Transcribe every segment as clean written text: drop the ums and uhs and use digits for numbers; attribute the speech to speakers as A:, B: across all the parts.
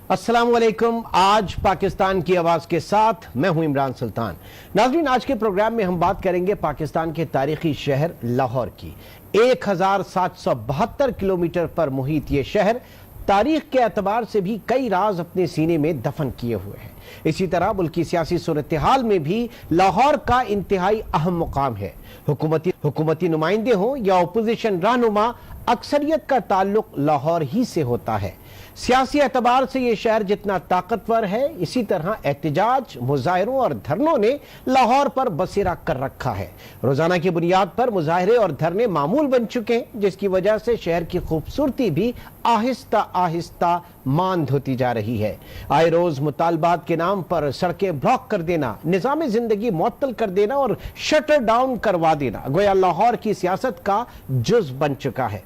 A: अस्सलाम वालेकुम। आज पाकिस्तान की आवाज के साथ मैं हूं इमरान सुल्तान। नाज़रीन, आज के प्रोग्राम में हम बात करेंगे पाकिस्तान के तारीखी शहर लाहौर की। 1772 किलोमीटर पर मुहित ये शहर तारीख के एतबार से भी कई राज अपने सीने में दफन किए हुए हैं। इसी तरह मुल्की सियासी सूरत हाल में भी लाहौर का इंतहाई अहम मुकाम है। हुकूमती नुमाइंदे हों या अपोजिशन रहनुमा, अक्सरियत का ताल्लुक लाहौर ही से होता है। सियासी एतबार से ये शहर जितना ताकतवर है, इसी तरह एहतजाज, मुजाहरों और धरनों ने लाहौर पर बसेरा कर रखा है। रोजाना की बुनियाद पर मुजाहरे और धरने मामूल बन चुके हैं, जिसकी वजह से शहर की खूबसूरती भी आहिस्ता आहिस्ता मांद होती जा रही है। आए रोज मुतालबात के नाम पर सड़कें ब्लॉक कर देना, निजाम जिंदगी मुअत्तल कर देना और शटर डाउन करवा देना गोया लाहौर की सियासत का जुज बन चुका है।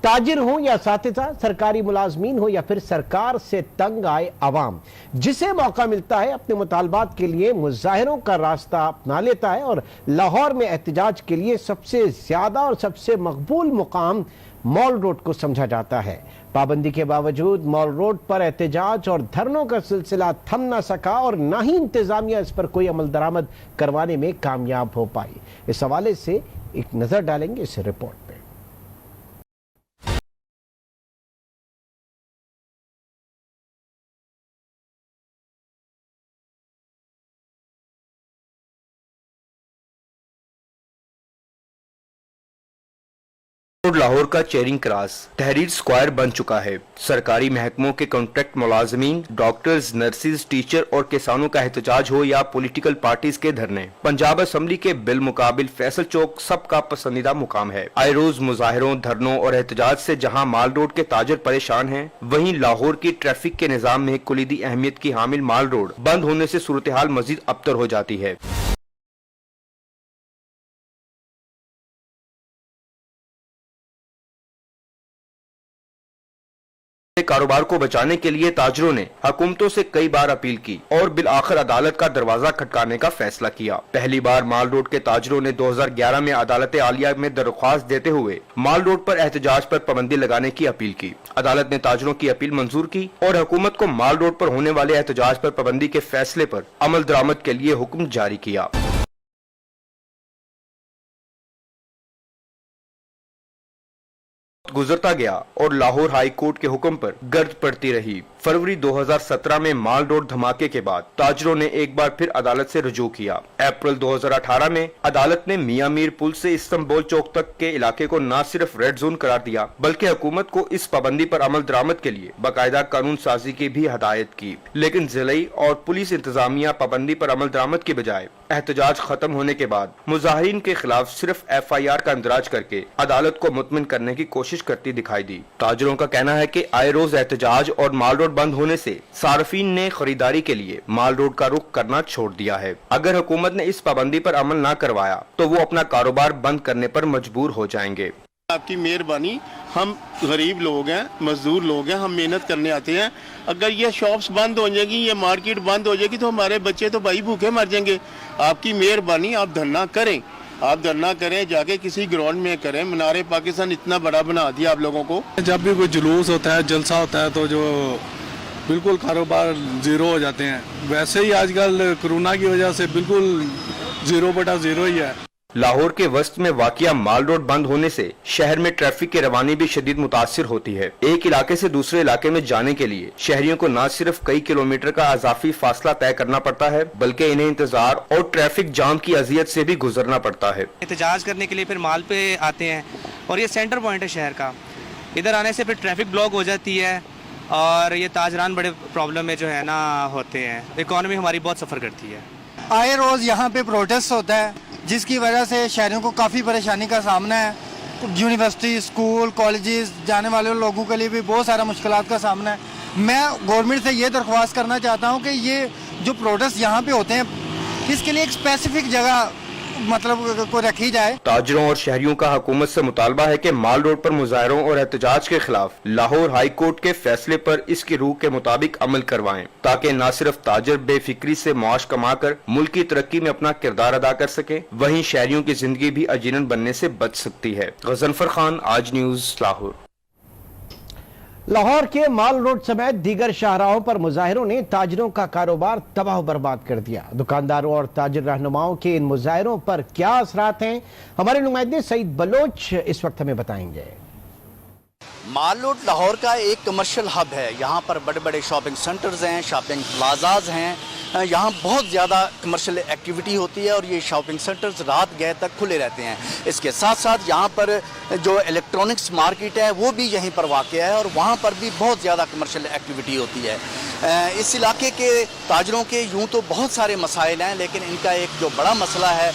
A: ताजिर हो या साथिसा, सरकारी मुलाजमीन हो या फिर सरकार से तंग आए अवाम, जिसे मौका मिलता है अपने मुतालबात के लिए मुजाहिरों का रास्ता अपना लेता है। और लाहौर में एहतजाज के लिए सबसे ज्यादा और सबसे मकबूल मुकाम मॉल रोड को समझा जाता है। पाबंदी के बावजूद मॉल रोड पर एहतजाज और धरनों का सिलसिला थम न सका और न ही इंतजामिया इस पर कोई अमल दरामद करवाने में कामयाब हो पाई। इस हवाले से एक नजर डालेंगे इस रिपोर्ट पे।
B: लाहौर का चेरिंग क्रॉस तहरीर स्क्वायर बन चुका है। सरकारी महकमों के कॉन्ट्रैक्ट मुलाजमीन, डॉक्टर्स, नर्सिस, टीचर और किसानों का एहतजाज हो या पॉलिटिकल पार्टीज के धरने, पंजाब असम्बली के बिल मुकाबिल फैसल चौक सबका पसंदीदा मुकाम है। आए रोज मुजाहरों, धरनों और एहतजाज से जहां माल रोड के ताजर परेशान हैं, वहीं लाहौर की ट्रैफिक के निजाम में कुलीदी अहमियत की हामिल माल रोड बंद होने से सूरत हाल मजीद अबतर हो जाती है। कारोबार को बचाने के लिए ताजरों ने हुकूमतों से कई बार अपील की और बिल आखिर अदालत का दरवाजा खटकाने का फैसला किया। पहली बार माल रोड के ताजरों ने 2011 में अदालत आलिया में दरख्वास्त देते हुए माल रोड पर एहतजाज पर पाबंदी लगाने की अपील की। अदालत ने ताजरों की अपील मंजूर की और हुकूमत को माल रोड पर होने वाले एहतजाज पर पाबंदी के फैसले पर अमल दरामद के लिए हुक्म जारी किया। गुजरता गया और लाहौर हाई कोर्ट के हुक्म पर गर्द पड़ती रही। फरवरी 2017 में माल रोड धमाके के बाद ताजरों ने एक बार फिर अदालत से रुजू किया। अप्रैल 2018 में अदालत ने मियां मीर पुल से इस्तांबुल चौक तक के इलाके को न सिर्फ रेड जोन करार दिया, बल्कि हुकूमत को इस पाबंदी पर अमल दरामद के लिए बाकायदा कानून साजी की भी हदायत की। लेकिन जिलाई और पुलिस इंतजामिया पाबंदी पर अमल दरामद की बजाय एहतजाज खत्म होने के बाद मुजाहिरीन के खिलाफ सिर्फ FIR का इंदराज करके अदालत को मुतमिन करने की कोशिश करती दिखाई दी। ताजरों का कहना है कि आए रोज एहतजाज और माल रोड बंद होने से सार्फिन ने खरीदारी के लिए माल रोड का रुख करना छोड़ दिया है। अगर हुकूमत ने इस पाबंदी पर अमल न करवाया तो वो अपना कारोबार बंद करने पर मजबूर हो जाएंगे।
C: आपकी मेहरबानी, हम गरीब लोग हैं, मजदूर लोग हैं, हम मेहनत करने आते हैं। अगर ये शॉप्स बंद हो जाएगी, ये मार्केट बंद हो जाएगी तो हमारे बच्चे तो भाई भूखे मर जाएंगे। आपकी मेहरबानी, आप धरना करें, आप धरना करें, जाके किसी ग्राउंड में करें। मीनार पाकिस्तान इतना बड़ा बना दिया आप लोगों को।
D: जब भी कोई जुलूस होता है, जलसा होता है, तो जो बिल्कुल कारोबार जीरो हो जाते हैं। वैसे ही आजकल कोरोना की वजह से बिल्कुल 0/0 ही है।
B: लाहौर के वस्त में वाकिया माल रोड बंद होने से शहर में ट्रैफिक की रवानी भी शदीद मुतासिर होती है। एक इलाके से दूसरे इलाके में जाने के लिए शहरियों को न सिर्फ कई किलोमीटर का अजाफी फासला तय करना पड़ता है, बल्कि इन्हें इंतजार और ट्रैफिक जाम की अजियत से भी गुजरना पड़ता है।
E: एहतजाज करने के लिए फिर माल पे आते हैं और ये सेंटर पॉइंट है शहर का। इधर आने से फिर ट्रैफिक ब्लॉक हो जाती है और ये ताजरान बड़े प्रॉब्लम में जो है ना होते हैं। इकॉनमी हमारी बहुत सफ़र करती है।
F: आए रोज़ यहाँ पे प्रोटेस्ट होता है, जिसकी वजह से शहरियों को काफ़ी परेशानी का सामना है। यूनिवर्सिटी, स्कूल, कॉलेजेस जाने वाले लोगों के लिए भी बहुत सारा मुश्किलात का सामना है। मैं गवर्नमेंट से ये दरख्वास्त करना चाहता हूँ कि ये जो प्रोटेस्ट यहाँ पे होते हैं, इसके लिए एक स्पेसिफिक जगह मतलब को रखी जाए।
B: ताजरों और शहरियों का हुकूमत से मुतालबा है कि माल रोड पर मुजाहरों और एहतजाज के खिलाफ लाहौर हाई कोर्ट के फैसले पर इसकी रूह के मुताबिक अमल करवाएं, ताकि न सिर्फ ताजर बेफिक्री से मुआश कमा कर मुल्क की तरक्की में अपना किरदार अदा कर सके, वहीं शहरियों की जिंदगी भी अजीनन बनने से बच सकती है। गजनफर खान, आज न्यूज, लाहौर।
A: लाहौर के माल रोड समेत दीगर शाहराहों पर मुजाहिरों ने ताजरों का कारोबार तबाह बर्बाद कर दिया। दुकानदारों और ताजिर रहनुमाओं के इन मुजाहिरों पर क्या असरात हैं, हमारे नुमाइंदे सईद बलोच इस वक्त हमें बताएंगे।
G: माल रोड लाहौर का एक कमर्शियल हब है। यहाँ पर बड़े बड़े शॉपिंग सेंटर्स हैं, शॉपिंग प्लाजाज हैं, यहाँ बहुत ज़्यादा कमर्शियल एक्टिविटी होती है और ये शॉपिंग सेंटर्स रात गए तक खुले रहते हैं। इसके साथ साथ यहाँ पर जो इलेक्ट्रॉनिक्स मार्केट है वो भी यहीं पर वाक़या है और वहाँ पर भी बहुत ज़्यादा कमर्शियल एक्टिविटी होती है। इस इलाके के ताजरों के यूँ तो बहुत सारे मसाइल हैं, लेकिन इनका एक जो बड़ा मसला है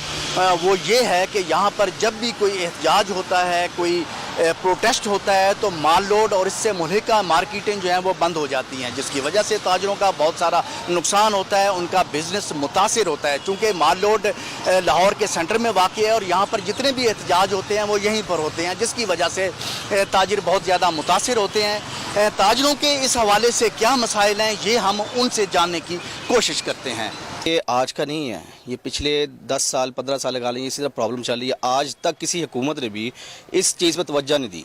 G: वो ये है कि यहाँ पर जब भी कोई एहतजाज होता है, कोई प्रोटेस्ट होता है, तो माल रोड और इससे मुल्हिका मार्केटें जो हैं वो बंद हो जाती हैं, जिसकी वजह से ताजरों का बहुत सारा नुकसान होता है, उनका बिजनेस मुतासिर होता है। चूँकि माल रोड लाहौर के सेंटर में वाक़ है और यहाँ पर जितने भी एहतजाज होते हैं वो यहीं पर होते हैं, जिसकी वजह से ताजिर बहुत ज़्यादा मुतासिर होते हैं। ताजरों के इस हवाले से क्या मसाइल हैं ये हम उनसे जानने की कोशिश करते हैं।
H: ये आज का नहीं है, ये पिछले 10 साल 15 साल लगा लें इसी तरह प्रॉब्लम चल रही है। आज तक किसी हुकूमत ने भी इस चीज़ पर तवज्जो नहीं दी।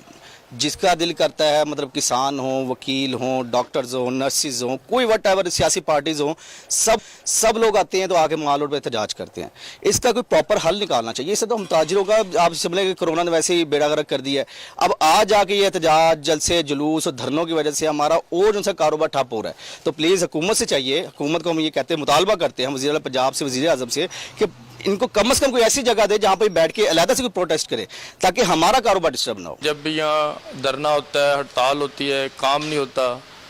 H: जिसका दिल करता है, मतलब किसान हो, वकील हो, डॉक्टर्स हो, नर्सिस हो, कोई वट एवर सियासी पार्टीज़ हो, सब लोग आते हैं तो आके माल रोड पर एहतजाज करते हैं। इसका कोई प्रॉपर हल निकालना चाहिए। इससे तो हम ताजिरों का, आप समझ कि कोरोना ने वैसे ही बेड़ा गर्क कर दिया है। अब आज आके ये एहतजाज, जलसे, जुलूस और धरनों की वजह से हमारा और उनसे कारोबार ठप हो रहा है। तो प्लीज़ हुकूमत से चाहिए, हुकूमत को हम ये कहते हैं, मुतालबा करते हैं हम वज़ीर पंजाब से, वज़ीर आज़म से, कि इनको कम से कम कोई ऐसी जगह दे जहाँ पर बैठ के अलहदा से कोई प्रोटेस्ट करे ताकि हमारा कारोबार डिस्टर्ब ना हो।
I: जब भी यहाँ धरना होता है, हड़ताल होती है, काम नहीं होता,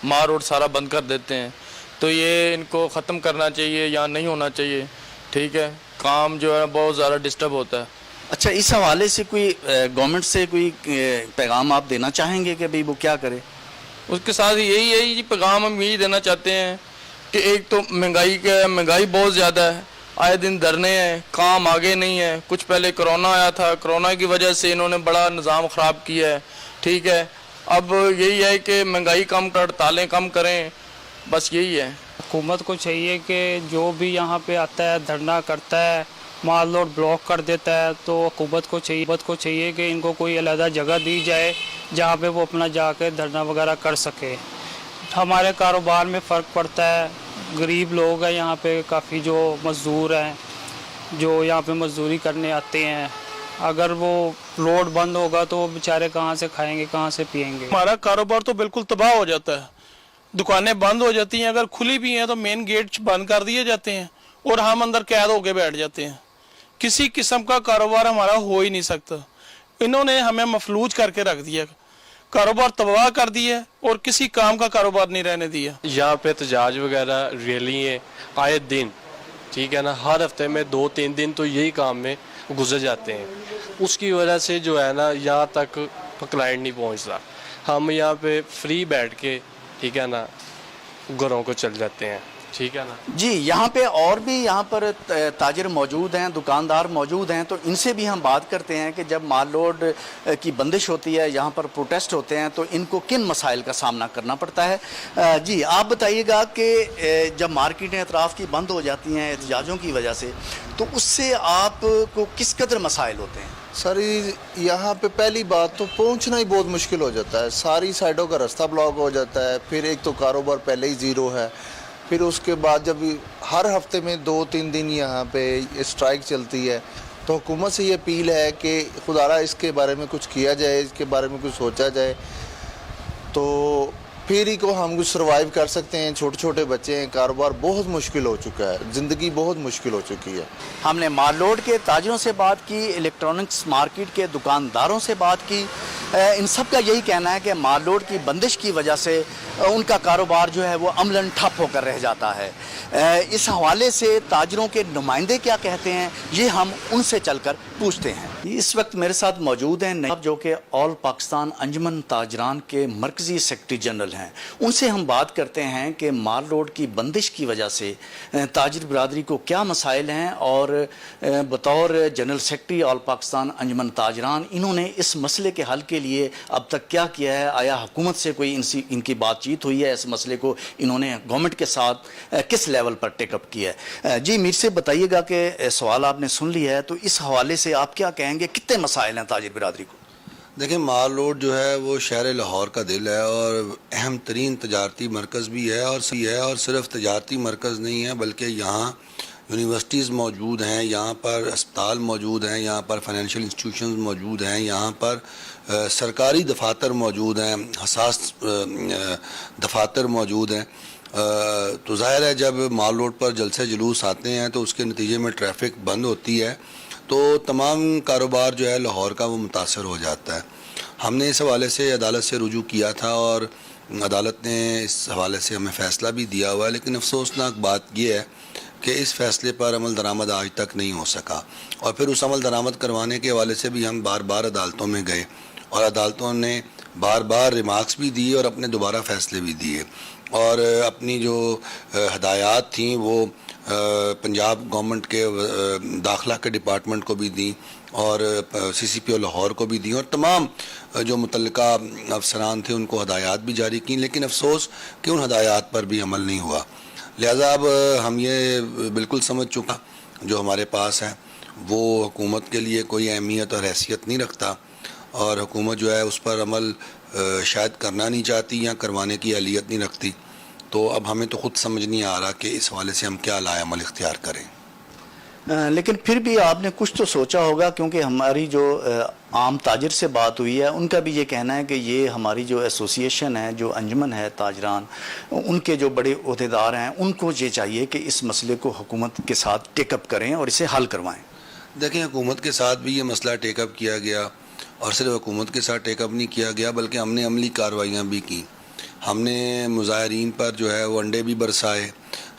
I: माल रोड सारा बंद कर देते हैं, तो ये इनको ख़त्म करना चाहिए या नहीं होना चाहिए। ठीक है, काम जो है बहुत ज़्यादा डिस्टर्ब होता है।
G: अच्छा, इस हवाले से कोई गवर्नमेंट से कोई पैगाम आप देना चाहेंगे कि भाई वो क्या करे?
I: उसके साथ यही है, ये पैगाम हम यही देना चाहते हैं कि एक तो महंगाई बहुत ज़्यादा है, आए दिन धरने हैं, काम आगे नहीं है। कुछ पहले कोरोना आया था, कोरोना की वजह से इन्होंने बड़ा निज़ाम ख़राब किया है। ठीक है, अब यही है कि महंगाई कम कर, हड़तालें कम करें, बस यही है।
J: हुकूमत को चाहिए कि जो भी यहाँ पे आता है, धरना करता है, माल रोड ब्लॉक कर देता है, तो हुकूमत को चाहिए कि इनको कोई अलहदा जगह दी जाए जहाँ पे वो अपना जाके धरना वगैरह कर सके। हमारे कारोबार में फ़र्क पड़ता है। गरीब लोग हैं यहाँ पे, काफ़ी जो मज़दूर हैं जो यहाँ पे मज़दूरी करने आते हैं, अगर वो रोड बंद होगा तो वो बेचारे कहाँ से खाएंगे, कहाँ से पिएंगे।
K: हमारा कारोबार तो बिल्कुल तबाह हो जाता है। दुकानें बंद हो जाती हैं, अगर खुली भी हैं तो मेन गेट बंद कर दिए जाते हैं और हम अंदर कैद होके बैठ जाते हैं। किसी किस्म का कारोबार हमारा हो ही नहीं सकता। इन्होंने हमें मफलूज करके रख दिया, कारोबार तबाह कर दिया और किसी काम का कारोबार नहीं रहने दिया।
L: यहाँ पे एहतजाज वगैरह रैली आए दिन, ठीक है ना, हर हफ्ते में 2-3 दिन तो यही काम में गुजर जाते हैं। उसकी वजह से जो है ना, यहाँ तक क्लाइंट नहीं पहुँचता। हम यहाँ पे फ्री बैठ के, ठीक है ना, घरों को चल जाते हैं। ठीक है ना
G: जी। यहाँ पे और भी यहाँ पर ताजिर मौजूद हैं, दुकानदार मौजूद हैं, तो इनसे भी हम बात करते हैं कि जब माल रोड की बंदिश होती है, यहाँ पर प्रोटेस्ट होते हैं, तो इनको किन मसाइल का सामना करना पड़ता है। जी, आप बताइएगा कि जब मार्केटें अतराफ़ की बंद हो जाती हैं एहतजाजों की वजह से, तो उससे आपको किस कदर मसाइल होते हैं?
M: सर, यहाँ पे पहली बात तो पहुँचना ही बहुत मुश्किल हो जाता है। सारी साइडों का रास्ता ब्लॉक हो जाता है। फिर एक तो कारोबार पहले ही ज़ीरो है, फिर उसके बाद जब हर हफ्ते में 2-3 दिन यहाँ पे स्ट्राइक चलती है, तो हुकूमत से ये अपील है कि खुदारा इसके बारे में कुछ किया जाए, इसके बारे में कुछ सोचा जाए, तो फिर ही को हम कुछ सर्वाइव कर सकते हैं। छोटे छोटे बच्चे हैं, कारोबार बहुत मुश्किल हो चुका है, ज़िंदगी बहुत मुश्किल हो चुकी है।
G: हमने माल रोड के ताजिरों से बात की, इलेक्ट्रॉनिक्स मार्केट के दुकानदारों से बात की। इन सब का यही कहना है कि माल रोड की बंदिश की वजह से उनका कारोबार जो है वो अमलन ठप होकर रह जाता है। इस हवाले से ताजिरों के नुमाइंदे क्या कहते हैं ये हम उनसे चलकर पूछते हैं। इस वक्त मेरे साथ मौजूद हैं नईब, जो कि ऑल पाकिस्तान अंजुमन ताजरान के मरकज़ी सेक्रेटरी जनरल हैं। उनसे हम बात करते हैं कि माल रोड की बंदिश की वजह से ताजिर बिरादरी को क्या मसाइल हैं और बतौर जनरल सेक्रेटरी ऑल पाकिस्तान अंजुमन ताजरान इन्होंने इस मसले के हल के लिए अब तक क्या किया है। आया हुकूमत से कोई इनकी बातचीत हुई है, इस मसले को इन्होंने गवर्नमेंट के साथ किस लेवल पर टेकअप किया है। जी, मीर से बताइएगा कि सवाल आपने सुन लिया है, तो इस हवाले से आप क्या कहेंगे, कितने मसाइल हैं ताजिर बिरादरी को?
N: دیکھیں مال روڈ جو ہے وہ شہر لاہور کا دل ہے اور اہم ترین تجارتی مرکز بھی ہے اور صرف تجارتی مرکز نہیں ہے بلکہ یہاں یونیورسٹیز موجود ہیں, یہاں پر اسپتال موجود ہیں, یہاں پر فائنینشیل انسٹیٹیوشنز موجود ہیں, یہاں پر سرکاری دفاتر موجود ہیں, حساس دفاتر موجود ہیں. تو ظاہر ہے جب مال روڈ پر جلسے جلوس آتے ہیں تو اس کے نتیجے میں ٹریفک بند ہوتی ہے تو تمام کاروبار جو ہے لاہور کا وہ متاثر ہو جاتا ہے. ہم نے اس حوالے سے عدالت سے رجوع کیا تھا اور عدالت نے اس حوالے سے ہمیں فیصلہ بھی دیا ہوا ہے, لیکن افسوسناک بات یہ ہے کہ اس فیصلے پر عمل درآمد آج تک نہیں ہو سکا. اور پھر اس عمل درآمد کروانے کے حوالے سے بھی ہم بار بار عدالتوں میں گئے اور عدالتوں نے بار بار ریمارکس بھی دیے اور اپنے دوبارہ فیصلے بھی دیے اور اپنی جو ہدایات تھیں وہ پنجاب گورنمنٹ کے داخلہ کے ڈپارٹمنٹ کو بھی دیں اور سی سی پی او لاہور کو بھی دیں اور تمام جو متعلقہ افسران تھے ان کو ہدایات بھی جاری کیں, لیکن افسوس کہ ان ہدایات پر بھی عمل نہیں ہوا. لہذا اب ہم یہ بالکل سمجھ چکا جو ہمارے پاس ہے وہ حکومت کے لیے کوئی اہمیت اور حیثیت نہیں رکھتا اور حکومت جو ہے اس پر عمل شاید کرنا نہیں چاہتی یا کروانے کی اہلیت نہیں رکھتی. تو اب ہمیں تو خود سمجھ نہیں آ رہا کہ اس حوالے سے ہم کیا لائے عمل اختیار کریں.
G: لیکن پھر بھی آپ نے کچھ تو سوچا ہوگا, کیونکہ ہماری جو عام تاجر سے بات ہوئی ہے ان کا بھی یہ کہنا ہے کہ یہ ہماری جو ایسوسیشن ہے, جو انجمن ہے تاجران, ان کے جو بڑے عہدیدار ہیں ان کو یہ چاہیے کہ اس مسئلے کو حکومت کے ساتھ ٹیک اپ کریں اور اسے حل کروائیں.
N: دیکھیں حکومت کے ساتھ بھی یہ مسئلہ ٹیک اپ کیا گیا اور صرف حکومت کے ساتھ ٹیک اپ نہیں کیا گیا بلکہ ہم نے عملی کارروائیاں بھی کی. ہم نے مظاہرین پر جو ہے وہ انڈے بھی برسائے,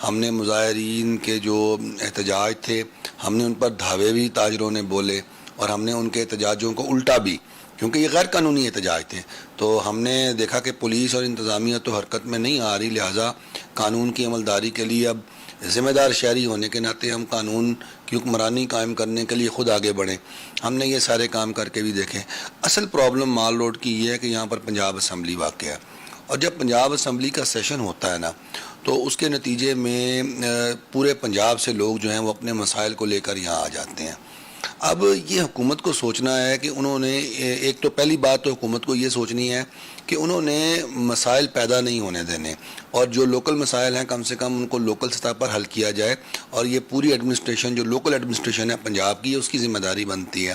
N: ہم نے مظاہرین کے جو احتجاج تھے ہم نے ان پر دھاوے بھی تاجروں نے بولے اور ہم نے ان کے احتجاجوں کو الٹا بھی, کیونکہ یہ غیر قانونی احتجاج تھے. تو ہم نے دیکھا کہ پولیس اور انتظامیہ تو حرکت میں نہیں آ رہی, لہٰذا قانون کی عملداری کے لیے اب ذمہ دار شہری ہونے کے ناطے ہم قانون کی حکمرانی قائم کرنے کے لیے خود آگے بڑھیں. ہم نے یہ سارے کام کر کے بھی دیکھے. اصل پرابلم مال روڈ کی یہ ہے کہ یہاں پر پنجاب اسمبلی واقع ہے اور جب پنجاب اسمبلی کا سیشن ہوتا ہے نا تو اس کے نتیجے میں پورے پنجاب سے لوگ جو ہیں وہ اپنے مسائل کو لے کر یہاں آ جاتے ہیں. اب یہ حکومت کو سوچنا ہے کہ انہوں نے ایک تو پہلی بات تو حکومت کو یہ سوچنی ہے کہ انہوں نے مسائل پیدا نہیں ہونے دینے اور جو لوکل مسائل ہیں کم سے کم ان کو لوکل سطح پر حل کیا جائے اور یہ پوری ایڈمنسٹریشن جو لوکل ایڈمنسٹریشن ہے پنجاب کی اس کی ذمہ داری بنتی ہے.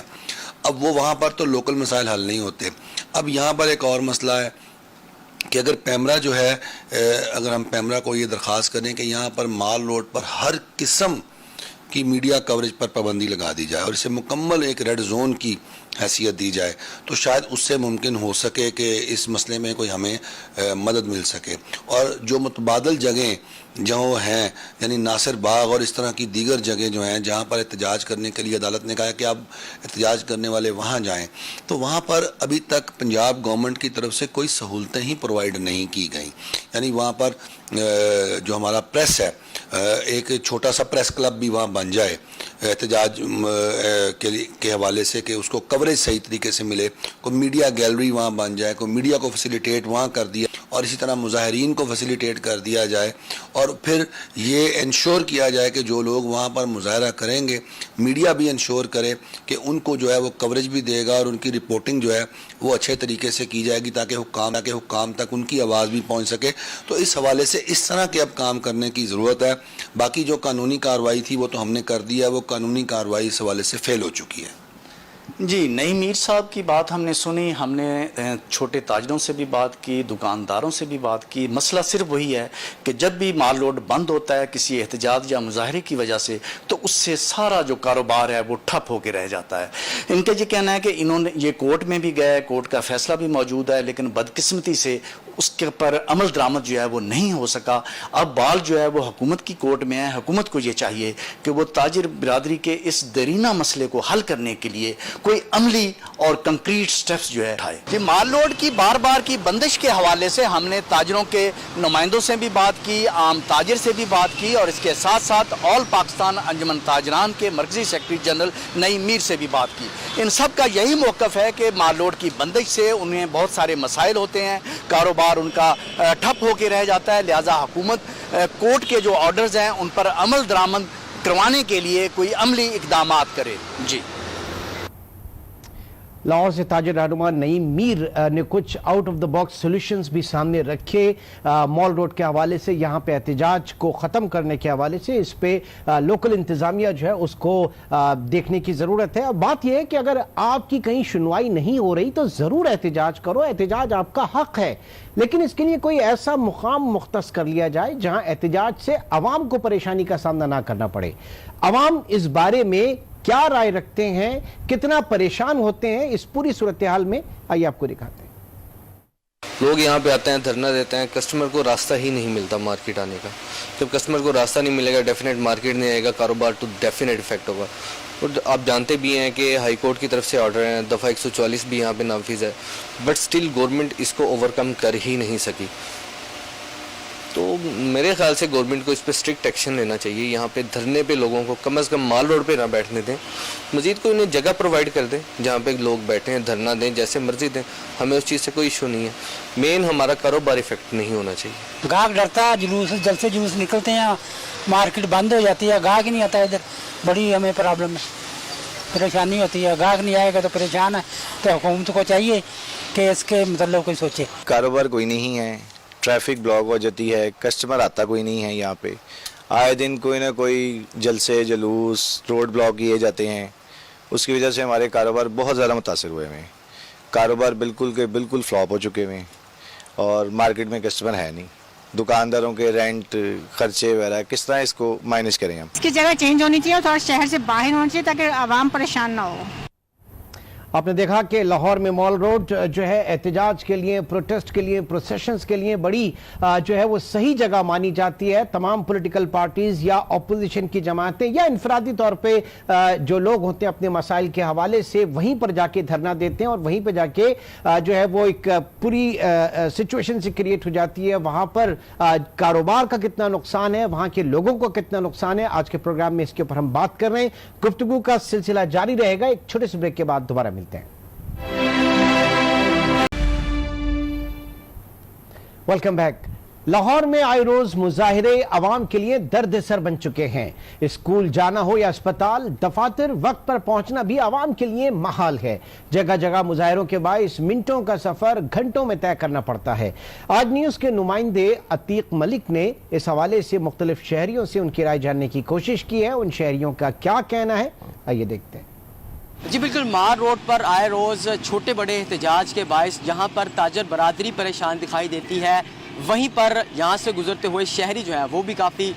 N: اب وہ وہاں پر تو لوکل مسائل حل نہیں ہوتے. اب یہاں پر ایک اور مسئلہ ہے کہ اگر پیمرا جو ہے, اگر ہم پیمرا کو یہ درخواست کریں کہ یہاں پر مال روڈ پر ہر قسم کی میڈیا کوریج پر پابندی لگا دی جائے اور اسے مکمل ایک ریڈ زون کی حیثیت دی جائے تو شاید اس سے ممکن ہو سکے کہ اس مسئلے میں کوئی ہمیں مدد مل سکے. اور جو متبادل جگہیں جہاں ہیں یعنی ناصر باغ اور اس طرح کی دیگر جگہیں جو ہیں جہاں پر احتجاج کرنے کے لیے عدالت نے کہا کہ اب احتجاج کرنے والے وہاں جائیں, تو وہاں پر ابھی تک پنجاب گورنمنٹ کی طرف سے کوئی سہولتیں ہی پرووائڈ نہیں کی گئیں. یعنی وہاں پر جو ہمارا پریس ہے ایک چھوٹا سا پریس کلب بھی وہاں بن جائے احتجاج کے حوالے سے کہ اس کو کوریج صحیح طریقے سے ملے, کوئی میڈیا گیلری وہاں بن جائے, کوئی میڈیا کو فیسیلیٹیٹ وہاں کر دیا اور اسی طرح مظاہرین کو فیسیلیٹیٹ کر دیا جائے اور پھر یہ انشور کیا جائے کہ جو لوگ وہاں پر مظاہرہ کریں گے میڈیا بھی انشور کرے کہ ان کو جو ہے وہ کوریج بھی دے گا اور ان کی رپورٹنگ جو ہے وہ اچھے طریقے سے کی جائے گی تاکہ حکام تک ان کی آواز بھی پہنچ سکے. تو اس حوالے سے اس طرح کے اب کام کرنے کی ضرورت ہے. باقی جو قانونی کارروائی تھی وہ تو ہم نے کر دیا ہے, وہ قانونی کارروائی اس حوالے سے فیل ہو چکی ہے.
G: جی نئی میر صاحب کی بات ہم نے سنی, ہم نے چھوٹے تاجروں سے بھی بات کی, دکانداروں سے بھی بات کی. مسئلہ صرف وہی ہے کہ جب بھی مال روڈ بند ہوتا ہے کسی احتجاج یا مظاہرے کی وجہ سے تو اس سے سارا جو کاروبار ہے وہ ٹھپ ہو کے رہ جاتا ہے. ان کا یہ کہنا ہے کہ انہوں نے یہ کورٹ میں بھی گئے, کورٹ کا فیصلہ بھی موجود ہے, لیکن بدقسمتی سے اس کے پر عمل درآمد جو ہے وہ نہیں ہو سکا. اب بال جو ہے وہ حکومت کی کورٹ میں ہے. حکومت کو یہ چاہیے کہ وہ تاجر برادری کے اس دیرینہ مسئلے کو حل کرنے کے لیے کوئی عملی اور کنکریٹ سٹیپس جو ہے اٹھائے.
O: یہ مال روڈ کی بار بار کی بندش کے حوالے سے ہم نے تاجروں کے نمائندوں سے بھی بات کی, عام تاجر سے بھی بات کی اور اس کے ساتھ ساتھ آل پاکستان انجمن تاجران کے مرکزی سیکرٹری جنرل نعیم میر سے بھی بات کی. ان سب کا یہی موقف ہے کہ مال روڈ کی بندش سے انہیں بہت سارے مسائل ہوتے ہیں, کاروبار ان کا ٹھپ ہو کے رہ جاتا ہے. لہٰذا حکومت کورٹ کے جو آرڈرز ہیں ان پر عمل درآمد کروانے کے لیے کوئی عملی اقدامات کرے. جی
A: लाहौर से ताजिर रहनुमा नईम मीर ने कुछ out of the box solutions भी सामने रखे मॉल रोड के हवाले से। यहाँ पे एहतजाज को ख़त्म करने के हवाले से इस पे लोकल इंतज़ामिया जो है उसको देखने की ज़रूरत है। अब बात यह है कि अगर आपकी कहीं सुनवाई नहीं हो रही तो ज़रूर एहतजाज करो, एहतजाज आपका हक है, लेकिन इसके लिए कोई ऐसा मुकाम मुख्तस कर लिया जाए जहाँ एहतजाज से अवाम को परेशानी का सामना ना करना पड़े। अवाम इस बारे में क्या राय रखते हैं, कितना परेशान होते हैं इस पूरी सूरत हाल में, आइए आपको दिखाते हैं।
P: लोग यहाँ पे आते हैं, धरना देते हैं, कस्टमर को रास्ता ही नहीं मिलता मार्केट आने का। जब कस्टमर को रास्ता नहीं मिलेगा, डेफिनेट मार्केट नहीं आएगा, कारोबार तो डेफिनेट इफेक्ट होगा। और आप जानते भी हैं कि हाई कोर्ट की तरफ से ऑर्डर है, दफ़ा 144 भी यहाँ पे नाफिज है, बट स्टिल गवर्नमेंट इसको ओवरकम कर ही नहीं सकी। तो मेरे ख्याल से गवर्नमेंट को इस पर स्ट्रिक्ट एक्शन लेना चाहिए। यहाँ पे धरने पे लोगों को कम से कम माल रोड पे ना बैठने दें, मजीद को उन्हें जगह प्रोवाइड कर दें जहाँ पे लोग बैठे हैं, धरना दें, जैसे मर्जी दें, हमें उस चीज़ से कोई इशू नहीं है। मेन हमारा कारोबार इफेक्ट नहीं होना चाहिए।
Q: गाहक डरता है, जुलूस जल से जुलूस निकलते हैं, मार्केट बंद हो जाती है, गाहक नहीं आता इधर, बड़ी हमें प्रॉब्लम है, परेशानी होती है। गाहक नहीं आएगा तो परेशान है, तो हुकूमत को चाहिए कि इसके मतलब कोई सोचे।
R: कारोबार कोई नहीं है, ट्रैफिक ब्लॉक हो जाती है, कस्टमर आता कोई नहीं है। यहाँ पे आए दिन कोई ना कोई जलसे जुलूस रोड ब्लॉक किए जाते हैं, उसकी वजह से हमारे कारोबार बहुत ज़्यादा मुतासर हुए हैं। कारोबार बिल्कुल के बिल्कुल फ्लॉप हो चुके हैं और मार्केट में कस्टमर है नहीं। दुकानदारों के रेंट खर्चे वगैरह किस तरह इसको मैनेज करें हम?
S: इसकी जगह चेंज होनी चाहिए और थोड़ा शहर से बाहर होना चाहिए ताकि आवाम परेशान ना हो।
A: आपने देखा कि लाहौर में मॉल रोड जो है एहतजाज के लिए, प्रोटेस्ट के लिए, प्रोसेशंस के लिए बड़ी जो है वो सही जगह मानी जाती है। तमाम पॉलिटिकल पार्टीज या अपोजिशन की जमातें या इनफरादी तौर पे जो लोग होते हैं अपने मसाइल के हवाले से वहीं पर जाके धरना देते हैं और वहीं पर जाके जो है वो एक पूरी सिचुएशन से क्रिएट हो जाती है। वहाँ पर कारोबार का कितना नुकसान है, वहाँ के लोगों को कितना नुकसान है, आज के प्रोग्राम में इसके ऊपर हम बात कर रहे हैं। गुफ्तगू का सिलसिला जारी रहेगा, एक छोटे से ब्रेक के बाद दोबारा मिलते हैं। Welcome back. लाहौर में आए रोज मुजाहिरे अवाम के लिए दर्द सर बन चुके हैं। स्कूल जाना हो या अस्पताल, दफातर, वक्त पर पहुंचना भी अवाम के लिए महाल है। जगह जगह मुजाहिरों के बाइस मिनटों का सफर घंटों में तय करना पड़ता है। आज न्यूज के नुमाइंदे अतीक मलिक ने इस हवाले से मुख्तलिफ शहरियों से उनकी राय जानने की कोशिश की है। उन शहरियों का क्या कहना है, आइए देखते हैं।
T: जी बिल्कुल, मार रोड पर आए रोज़ छोटे बड़े एहतजाज के बायस जहां पर ताजर बरादरी परेशान दिखाई देती है, वहीं पर यहां से गुजरते हुए शहरी जो है वो भी काफ़ी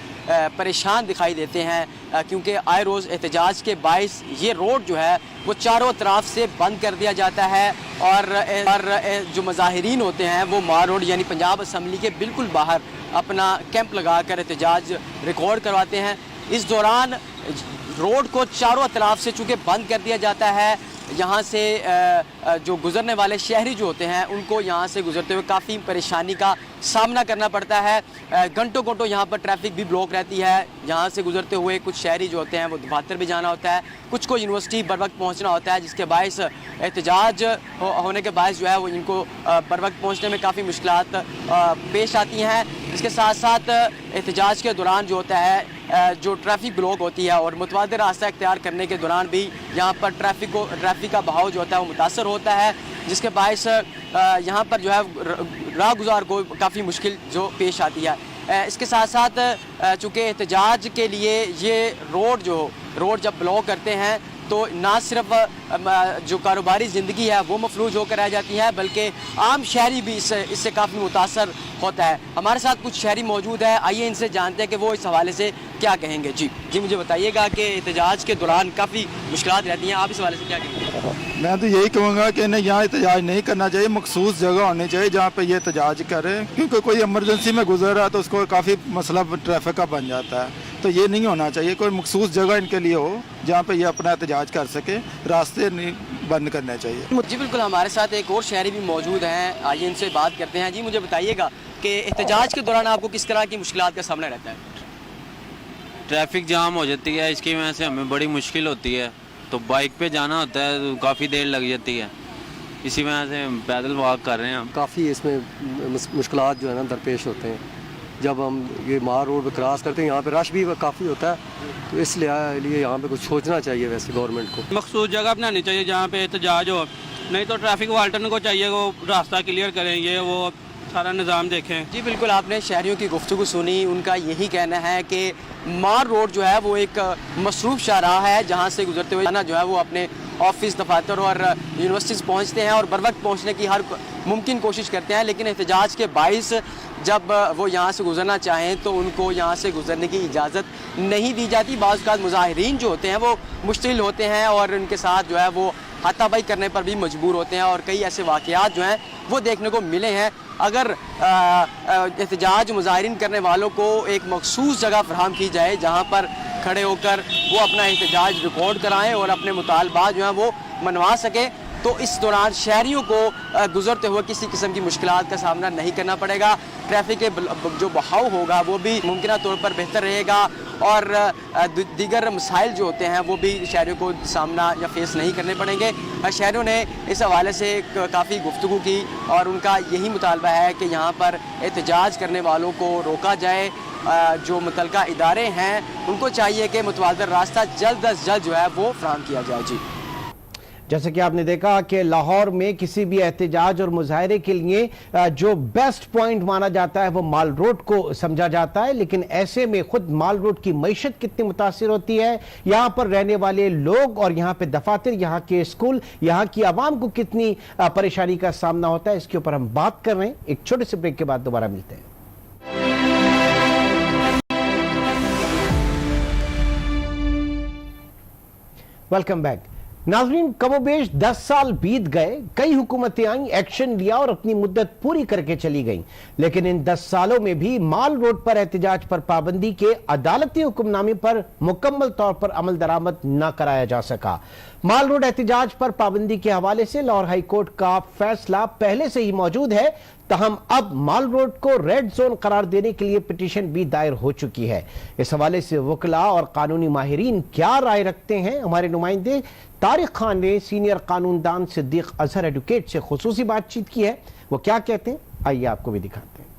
T: परेशान दिखाई देते हैं, क्योंकि आए रोज़ एहतजाज के बायस ये रोड जो है वो चारों तरफ से बंद कर दिया जाता है और जो मुजाहिरीन होते हैं वो मार रोड यानी पंजाब असम्बली के बिल्कुल बाहर अपना कैंप लगा कर एहतजाज रिकॉर्ड करवाते हैं। इस दौरान रोड को चारों तरफ से चूँकि बंद कर दिया जाता है, यहाँ से जो गुजरने वाले शहरी जो होते हैं उनको यहाँ से गुजरते हुए काफ़ी परेशानी का सामना करना पड़ता है। घंटों घंटों यहाँ पर ट्रैफिक भी ब्लॉक रहती है। यहाँ से गुजरते हुए कुछ शहरी जो होते हैं वो दफातर भी जाना होता है, कुछ को यूनिवर्सिटी बर वक्त पहुँचना होता है, जिसके बायस एहतजाज होने के बायस जो है वो इनको बर वक्त पहुँचने में काफ़ी मुश्किलात पेश आती हैं। इसके साथ साथ एहतजाज के दौरान जो होता है जो ट्रैफिक ब्लॉक होती है और मुतवादिर रास्ता इख्तियार करने के दौरान भी यहाँ पर ट्रैफिक का बहाव जो होता है वो मुतासर होता है, जिसके बायस यहाँ पर जो है राह गुजार को काफ़ी मुश्किल जो पेश आती है। इसके साथ साथ चूँकि एहतजाज के लिए ये रोड जब ब्लॉक करते हैं तो ना सिर्फ जो कारोबारी ज़िंदगी है वो मफलूज होकर रह जाती है, बल्कि आम शहरी भी इससे काफ़ी मुतासर होता है। हमारे साथ कुछ शहरी मौजूद है, आइए इनसे जानते हैं कि वो इस हवाले से क्या कहेंगे। जी मुझे बताइएगा कि एहतजाज के दौरान काफ़ी मुश्किलात रहती हैं, आप इस हवाले से क्या कहेंगे?
F: मैं तो यही कहूँगा कि नहीं, यहाँ एहतजाज नहीं करना चाहिए, मखसूस जगह होनी चाहिए जहाँ पे ये एहतजाज करें, क्योंकि कोई इमरजेंसी में गुजर रहा है तो उसको काफ़ी मसला ट्रैफिक का बन जाता है। तो ये नहीं होना चाहिए, कोई मखसूस जगह इनके लिए हो जहाँ पे ये अपना एहतजाज कर सके, रास्ते नहीं बंद करने चाहिए।
T: जी बिल्कुल, हमारे साथ एक और शहरी भी मौजूद हैं, आइए इनसे बात करते हैं। जी मुझे बताइएगा कि एहतजाज के दौरान आपको किस तरह की मुश्किलात का सामना रहता है?
U: ट्रैफिक जाम हो जाती है, इसकी वजह से हमें बड़ी मुश्किल होती है, तो बाइक पे जाना होता है तो काफ़ी देर लग जाती है, इसी वजह से हम पैदल वॉक कर रहे हैं।
V: काफ़ी इसमें मुश्किलात जो है ना दरपेश होते हैं जब हम ये मार रोड क्रॉस करते हैं। यहाँ पे रश भी काफ़ी होता है, तो इसलिए यहाँ पे कुछ सोचना चाहिए वैसे गवर्नमेंट को।
W: मखसूस जगह बनानी चाहिए जहाँ पे एहतजाज हो,
C: नहीं तो ट्रैफिक वार्डन को चाहिए वो रास्ता क्लियर करें, ये वो सारा निज़ाम देखें।
T: जी बिल्कुल, आपने शहरियों की गुफ्तगू सुनी। उनका यही कहना है कि मार रोड जो है वो एक मसरूफ़ शाहराह है जहाँ से गुजरते हुए जो है वो अपने ऑफिस, दफातर और यूनिवर्सिटीज़ पहुँचते हैं और बर वक्त पहुँचने की हर मुमकिन कोशिश करते हैं, लेकिन एहतजाज के बाइस जब वो यहाँ से गुजरना चाहें तो उनको यहाँ से गुजरने की इजाज़त नहीं दी जाती। बाज़ औक़ात मुज़ाहिरीन जो होते हैं वो मुश्तिल होते हैं और उनके साथ जो है वो हाथापाई करने पर भी मजबूर होते हैं और कई ऐसे वाक़यात जो हैं वो देखने को मिले हैं। अगर एहतजाज मुज़ाहिरीन करने वालों को एक मखसूस जगह फराहम की जाए जहाँ पर खड़े होकर वो अपना एहतजाज रिकॉर्ड कराएं और अपने मुतालबात जो हैं वो मनवा सकें, तो इस दौरान शहरियों को गुजरते हुए किसी किस्म की मुश्किलात का सामना नहीं करना पड़ेगा। ट्रैफिक के जो बहाव होगा वो भी मुमकिन तौर पर बेहतर रहेगा और दीगर मसाइल जो होते हैं वो भी शहरियों को सामना या फेस नहीं करने पड़ेंगे। शहरियों ने इस हवाले से काफ़ी गुफ्तगू की और उनका यही मुतालबा है कि यहाँ पर एहतजाज करने वालों को रोका जाए। जो मुतलका इदारे हैं उनको चाहिए कि मुतवाज़र रास्ता जल्द अज जल्द जो है वो फराहम किया जाए। जी,
A: जैसे कि आपने देखा कि लाहौर में किसी भी एहतजाज और मुजाहरे के लिए जो बेस्ट पॉइंट माना जाता है वो माल रोड को समझा जाता है, लेकिन ऐसे में खुद माल रोड की मईशत कितनी मुतासिर होती है, यहाँ पर रहने वाले लोग और यहाँ पे दफातर, यहाँ के स्कूल, यहाँ की आवाम को कितनी परेशानी का सामना होता है, इसके ऊपर हम बात कर रहे हैं। एक छोटे से ब्रेक के बाद दोबारा मिलते हैं। Welcome back. नाज़रीन, कमोबेश 10 साल बीत गए, कई हुकूमतें आई, एक्शन लिया और अपनी मुद्दत पूरी करके चली गईं, लेकिन इन 10 सालों में भी माल रोड पर एहतजाज पर पाबंदी के अदालती हुक्मनामे पर मुकम्मल तौर पर अमल दरामद न कराया जा सका। माल रोड एहतजाज पर पाबंदी के हवाले से लाहौर हाई कोर्ट का फैसला पहले से ही मौजूद है, तहम अब माल रोड को रेड जोन करार देने के लिए पिटीशन भी दायर हो चुकी है। इस हवाले से वकला और कानूनी माहिरीन क्या राय रखते हैं, हमारे नुमाइंदे तारिक खान ने सीनियर कानूनदान सिद्दीक अजहर एडवोकेट से खुसूसी बातचीत की है। वो क्या कहते हैं आइए आपको भी दिखाते हैं।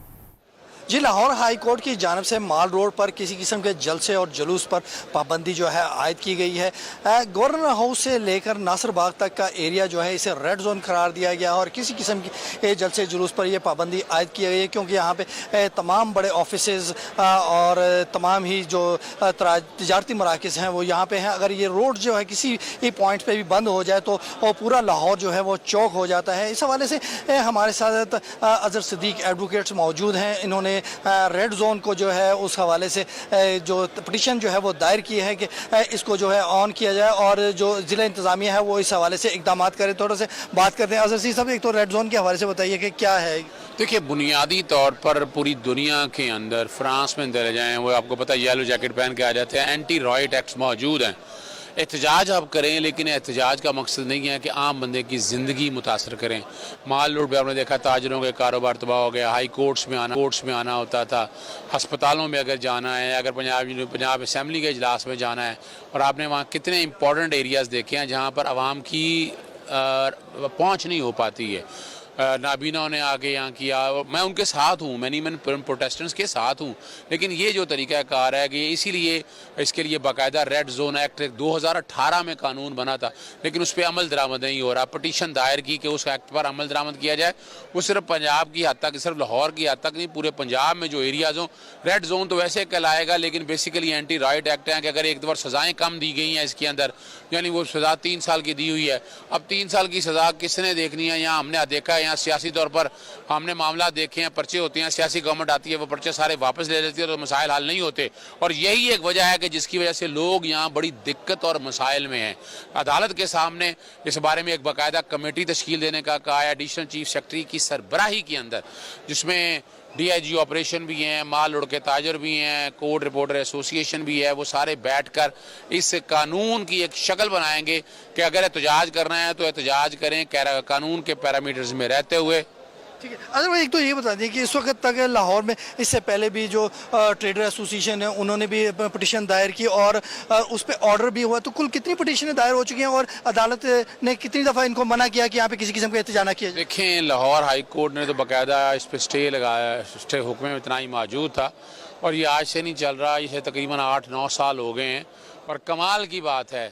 D: जी, लाहौर हाई कोर्ट की जानिब से माल रोड पर किसी किस्म के जलसे और जुलूस पर पाबंदी जो है आयद की गई है। गवर्नर हाउस से लेकर नासिर बाग तक का एरिया जो है इसे रेड जोन करार दिया गया और किसी किस्म के जलसे जुलूस पर यह पाबंदी आयद की गई है, क्योंकि यहाँ पे तमाम बड़े ऑफिसेज और तमाम ही जो तजारती मराकज़ हैं वो यहाँ पे हैं। अगर ये रोड जो है किसी पॉइंट पर भी बंद हो जाए तो पूरा लाहौर जो है वो चौक हो जाता है। इस हवाले से हमारे साथ अजहर सिद्दीक एडवोकेट्स मौजूद हैं। इन्होंने रेड जोन को जो है उस हवाले से जो पिटीशन जो है वो दायर की है कि इसको जो है ऑन किया जाए और जो ज़िला इंतज़ामिया है वो इस हवाले से इक़दाम करे। थोड़ा से बात करते हैं। अजहर सी साहब, एक तो रेड जोन के हवाले से बताइए कि क्या है।
W: देखिए, बुनियादी तौर पर पूरी दुनिया के अंदर फ्रांस में चले जाएँ, वो आपको पता है येलो जैकेट पहन के आ जाते हैं, एंटी रॉयट एक्ट्स मौजूद हैं। एहतजाज आप करें, लेकिन एहतजाज का मकसद नहीं है कि आम बंदे की ज़िंदगी मुतासर करें। माल रोड पे आपने देखा ताजरों के कारोबार तबाह हो गया, हाई कोर्ट्स में आना होता था, हस्पतालों में अगर जाना है, अगर पंजाब असम्बली के इजलास में जाना है, और आपने वहाँ कितने इंपॉर्टेंट एरियाज़ देखे हैं जहाँ पर आवाम की पहुँच नहीं हो पाती है। नाबीना ने आके यहाँ किया, मैं उनके साथ हूँ, मैं प्रोटेस्टेंट्स के साथ हूँ, लेकिन ये जो तरीका कार है कि इसीलिए इसके लिए बाकायदा रेड जोन एक्ट 2018 में कानून बना था, लेकिन उस पर अमल दरामद नहीं हो रहा। पटिशन दायर की कि उस एक्ट पर अमल दरामद किया जाए। वो सिर्फ पंजाब की हद तक, सिर्फ लाहौर की हद तक नहीं, पूरे पंजाब में जो एरियाज़ हों, रेड जोन तो वैसे कहलाएगा, लेकिन बेसिकली एंटी राइट एक्ट है कि अगर एक दफ़ा सज़ाएँ कम दी गई हैं इसके अंदर, यानी वो सज़ा 3 साल की दी हुई है, अब 3 साल की सज़ा किसने देखनी है। यहाँ हमने देखा है, यहाँ सियासी तौर पर हमने मामला देखे हैं, पर्चे होते हैं, सियासी गवर्नमेंट आती है, वो पर्चे सारे वापस ले लेती है, तो मसाइल हल नहीं होते। और यही एक वजह है कि जिसकी वजह से लोग यहाँ बड़ी दिक्कत और मसाइल में हैं। अदालत के सामने इस बारे में एक बाकायदा कमेटी तश्कील देने का कहा है एडिशनल चीफ सेक्रेटरी की सरबराही के अंदर, जिसमें DIG ऑपरेशन भी हैं, माल रोड के ताजर भी हैं, कोर्ट रिपोर्टर एसोसिएशन भी है। वो सारे बैठकर इस कानून की एक शक्ल बनाएंगे कि अगर एहतजाज करना है तो एहतजाज करें कानून के पैरामीटर्स में रहते हुए।
D: ठीक है। अगर वो एक तो ये बता दें कि इस वक्त तक लाहौर में इससे पहले भी जो ट्रेडर एसोसिएशन है उन्होंने भी पिटीशन दायर की और उस पर ऑर्डर भी हुआ, तो कुल कितनी पिटीशनें दायर हो चुकी हैं और अदालत ने कितनी दफ़ा इनको मना किया कि यहाँ पे किसी किस्म का एहतजाज ना किया जाए?
W: देखें, लाहौर हाई कोर्ट ने तो बाकायदा इस पर स्टे लगाया, स्टे हुक्म में इतना ही मौजूद था और ये आज से नहीं चल रहा, इसे तकरीबन 8-9 साल हो गए हैं। और कमाल की बात है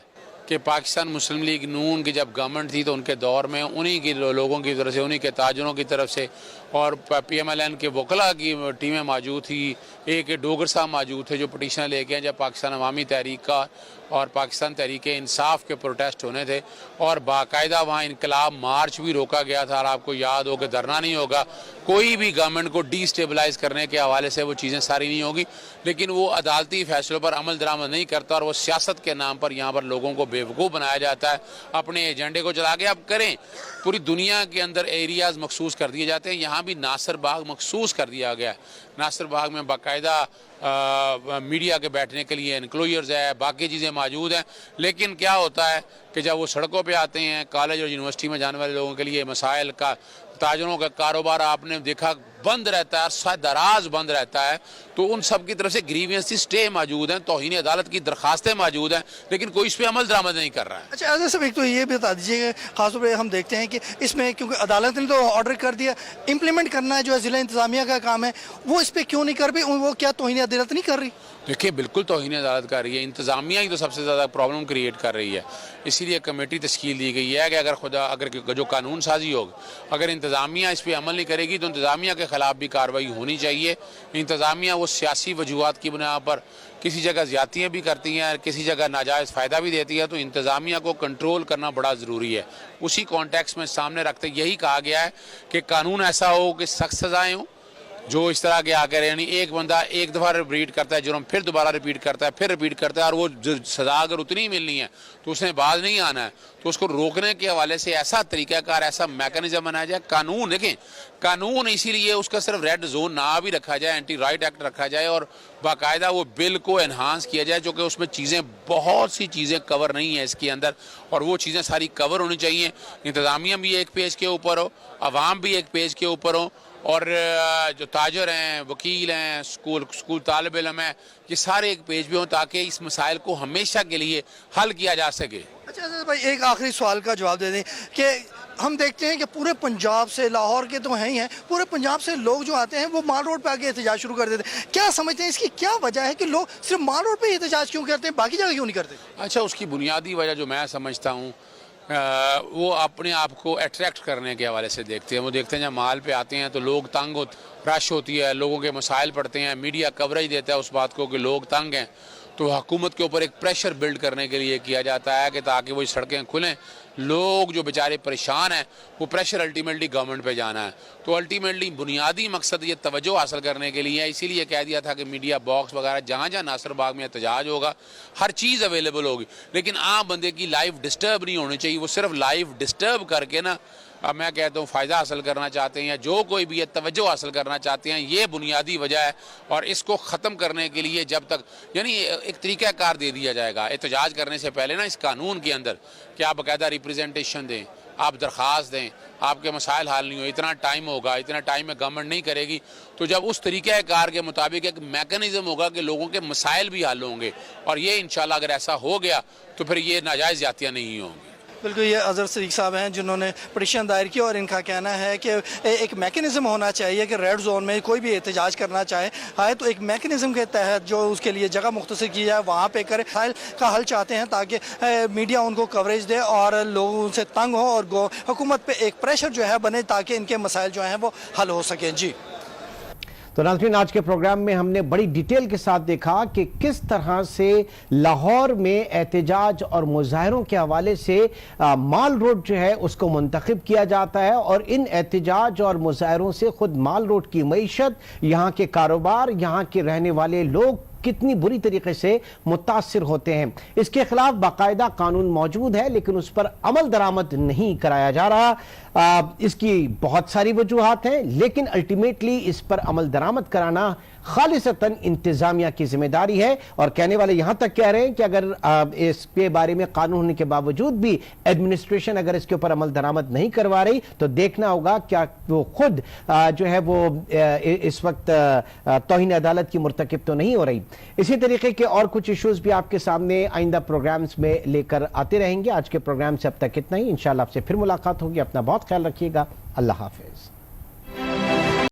W: کہ پاکستان مسلم لیگ نون کی جب گورنمنٹ تھی تو ان کے دور میں انہی کی لوگوں کی طرف سے، انہی کے تاجروں کی طرف سے اور پی ایم ایل این کے وکلاء کی ٹیمیں موجود تھی. ایک ڈوگر صاحب موجود تھے جو پٹیشن لے کے ہیں جب پاکستان عوامی تحریک کا اور پاکستان تحریک انصاف کے پروٹیسٹ ہونے تھے، اور باقاعدہ وہاں انقلاب مارچ بھی روکا گیا تھا. اور آپ کو یاد ہو کہ دھرنا نہیں ہوگا، کوئی بھی گورنمنٹ کو ڈی اسٹیبلائز کرنے کے حوالے سے وہ چیزیں ساری نہیں ہوگی، لیکن وہ عدالتی فیصلوں پر عمل درآمد نہیں کرتا اور وہ سیاست کے نام پر یہاں پر لوگوں کو بیوقوف بنایا جاتا ہے اپنے ایجنڈے کو چلا کے. اب کریں، پوری دنیا کے اندر ایریاز مخصوص کر دیے جاتے ہیں، یہاں بھی ناصر باغ مخصوص کر دیا گیا ہے. ناصر باغ میں باقاعدہ میڈیا کے بیٹھنے کے لیے انکلوجرز ہے، باقی چیزیں موجود ہیں، لیکن کیا ہوتا ہے کہ جب وہ سڑکوں پہ آتے ہیں کالج اور یونیورسٹی میں جانے والے لوگوں کے لیے مسائل کا، تاجروں کا کاروبار آپ نے دیکھا بند رہتا ہے، عرصہ دراز بند رہتا ہے، تو ان سب کی طرف سے گریوینس اسٹے موجود ہیں، توہین عدالت کی درخواستیں موجود ہیں، لیکن کوئی اس پہ عمل درآمد نہیں کر رہا ہے.
D: اچھا اعظم صاحب، ایک تو یہ بھی بتا دیجیے کہ خاص طور پہ ہم دیکھتے ہیں کہ اس میں کیونکہ عدالت نے تو آرڈر کر دیا، امپلیمنٹ کرنا ہے جو ہے ضلع انتظامیہ کا کام ہے، وہ اس پہ کیوں نہیں کر رہی؟ وہ کیا توہین عدالت نہیں کر رہی؟
W: دیکھیے بالکل توہین عدالت کر رہی ہے، انتظامیہ ہی تو سب سے زیادہ پرابلم کریٹ کر رہی ہے. اسی لیے کمیٹی تشکیل دی گئی ہے کہ اگر جو قانون سازی ہوگی، اگر انتظامیہ اس پہ عمل نہیں کرے گی تو انتظامیہ کے خلاف بھی کارروائی ہونی چاہیے. انتظامیہ وہ سیاسی وجوہات کی بنا پر کسی جگہ زیادتیاں بھی کرتی ہیں، کسی جگہ ناجائز فائدہ بھی دیتی ہے، تو انتظامیہ کو کنٹرول کرنا بڑا ضروری ہے. اسی کانٹیکس میں سامنے رکھتے یہی کہا گیا ہے کہ قانون ایسا ہو کہ سخت سزائیں ہوں. جو اس طرح کے آ کر یعنی ایک بندہ ایک دفعہ ریپیٹ کرتا ہے جرم، پھر دوبارہ ریپیٹ کرتا ہے، پھر ریپیٹ کرتا ہے، اور وہ سزا اگر اتنی ملنی ہے تو اس نے باز نہیں آنا ہے، تو اس کو روکنے کے حوالے سے ایسا طریقہ کار، ایسا میکانزم بنایا جائے. قانون دیکھیں، قانون اسی لیے اس کا صرف ریڈ زون نہ بھی رکھا جائے، اینٹی رائٹ ایکٹ رکھا جائے، اور باقاعدہ وہ بل کو انہانس کیا جائے، جو کہ اس میں چیزیں بہت سی چیزیں کور نہیں ہیں اس کے اندر، اور وہ چیزیں ساری کور ہونی چاہیے. انتظامیہ بھی ایک پیج کے اوپر ہو، عوام بھی ایک پیج کے اوپر ہو، اور جو تاجر ہیں، وکیل ہیں، اسکول طالب علم ہیں، یہ سارے ایک پیج پہ ہوں تاکہ اس مسائل کو ہمیشہ کے لیے حل کیا جا سکے.
D: اچھا بھائی، ایک آخری سوال کا جواب دے دیں کہ ہم دیکھتے ہیں کہ پورے پنجاب سے، لاہور کے تو ہیں ہی ہیں، پورے پنجاب سے لوگ جو آتے ہیں وہ مال روڈ پہ آ کے احتجاج شروع کر دیتے ہیں. کیا سمجھتے ہیں اس کی کیا وجہ ہے کہ لوگ صرف مال روڈ پہ احتجاج کیوں کرتے ہیں، باقی جگہ کیوں نہیں کرتے؟
W: اچھا، اس کی بنیادی وجہ جو میں سمجھتا ہوں وہ اپنے آپ کو اٹریکٹ کرنے کے حوالے سے دیکھتے ہیں. وہ دیکھتے ہیں جب مال پہ آتے ہیں تو لوگ تنگ رش ہوتی ہے، لوگوں کے مسائل پڑتے ہیں، میڈیا کوریج دیتا ہے اس بات کو کہ لوگ تنگ ہیں، تو حکومت کے اوپر ایک پریشر بلڈ کرنے کے لیے کیا جاتا ہے کہ تاکہ وہ سڑکیں کھلیں. لوگ جو بیچارے پریشان ہیں وہ پریشر الٹیمیٹلی گورنمنٹ پہ جانا ہے. تو الٹیمیٹلی بنیادی مقصد یہ توجہ حاصل کرنے کے لیے ہے. اسی لیے کہہ دیا تھا کہ میڈیا باکس وغیرہ جہاں جہاں ناصر باغ میں احتجاج ہوگا ہر چیز اویلیبل ہوگی، لیکن عام بندے کی لائف ڈسٹرب نہیں ہونی چاہیے. وہ صرف لائف ڈسٹرب کر کے نا، میں کہتا ہوں فائدہ حاصل کرنا چاہتے ہیں، یا جو کوئی بھی توجہ حاصل کرنا چاہتے ہیں، یہ بنیادی وجہ ہے. اور اس کو ختم کرنے کے لیے جب تک یعنی ایک طریقہ کار دے دیا جائے گا احتجاج کرنے سے پہلے نا اس قانون کے اندر کہ آپ باقاعدہ ریپریزنٹیشن دیں، آپ درخواست دیں، آپ کے مسائل حل نہیں ہو، اتنا ٹائم ہوگا، اتنا ٹائم میں گورنمنٹ نہیں کرے گی. تو جب اس طریقہ کار کے مطابق ایک میکانزم ہوگا کہ لوگوں کے مسائل بھی حل ہوں گے، اور یہ انشاءاللہ اگر ایسا ہو گیا تو پھر یہ ناجائز زیادتیاں نہیں ہوں گی.
D: بالکل، یہ اظہر صدیق صاحب ہیں جنہوں نے پٹیشن دائر کی، اور ان کا کہنا ہے کہ ایک میکانزم ہونا چاہیے کہ ریڈ زون میں کوئی بھی احتجاج کرنا چاہے تو ایک میکانزم کے تحت جو اس کے لیے جگہ مختصر کی جائے وہاں پہ کرے. مسائل کا حل چاہتے ہیں تاکہ میڈیا ان کو کوریج دے اور لوگوں سے تنگ ہو اور حکومت پہ ایک پریشر جو ہے بنے تاکہ ان کے مسائل جو ہیں وہ حل ہو سکیں. جی
A: تو ناظرین، آج کے پروگرام میں ہم نے بڑی ڈیٹیل کے ساتھ دیکھا کہ کس طرح سے لاہور میں احتجاج اور مظاہروں کے حوالے سے مال روڈ جو ہے اس کو منتخب کیا جاتا ہے، اور ان احتجاج اور مظاہروں سے خود مال روڈ کی معیشت، یہاں کے کاروبار، یہاں کے رہنے والے لوگ کتنی بری طریقے سے متاثر ہوتے ہیں. اس کے خلاف باقاعدہ قانون موجود ہے لیکن اس پر عمل درآمد نہیں کرایا جا رہا. اس کی بہت ساری وجوہات ہیں، لیکن الٹیمیٹلی اس پر عمل درآمد کرانا خالصتاً انتظامیہ کی ذمہ داری ہے. اور کہنے والے یہاں تک کہہ رہے ہیں کہ اگر اس کے بارے میں قانون ہونے کے باوجود بھی ایڈمنسٹریشن اگر اس کے اوپر عمل درآمد نہیں کروا رہی تو دیکھنا ہوگا کیا وہ خود جو ہے وہ اس وقت توہین عدالت کی مرتکب تو نہیں ہو رہی. اسی طریقے کے اور کچھ ایشوز بھی آپ کے سامنے آئندہ پروگرامز میں لے کر آتے رہیں گے. آج کے پروگرام سے اب تک اتنا ہی. انشاءاللہ آپ سے پھر ملاقات ہوگی. اپنا بہت خیال رکھیے گا. اللہ حافظ.